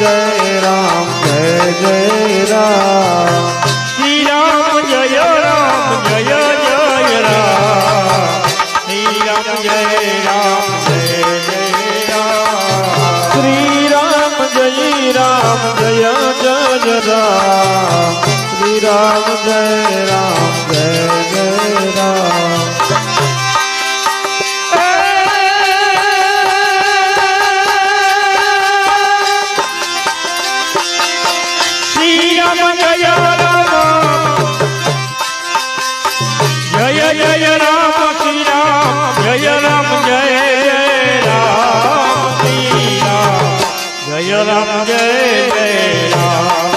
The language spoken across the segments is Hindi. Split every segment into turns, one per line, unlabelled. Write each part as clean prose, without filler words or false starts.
जय राम जय जय राम श्री राम जय राम जय जय राम श्री राम जय राम जय जय राम श्री राम जय राम जय जय राम श्री राम जय जय राम श्री राम जय राम जय जय राम श्री राम जय राम जय जय राम श्री राम जय राम जय जय राम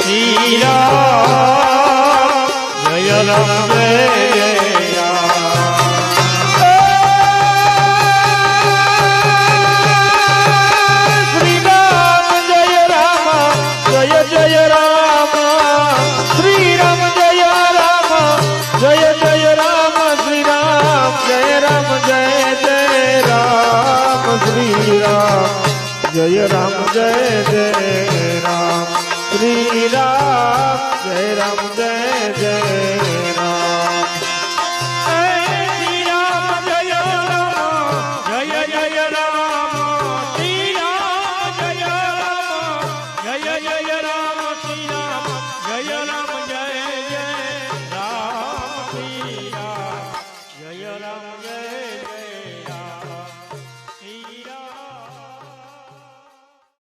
श्री राम जय राम जय जय राम श्री राम जय राम जय जय राम श्री राम जय राम जय जय राम श्री राम जय राम जय जय राम श्री राम जय राम जय जय राम श्री राम जय राम जय जय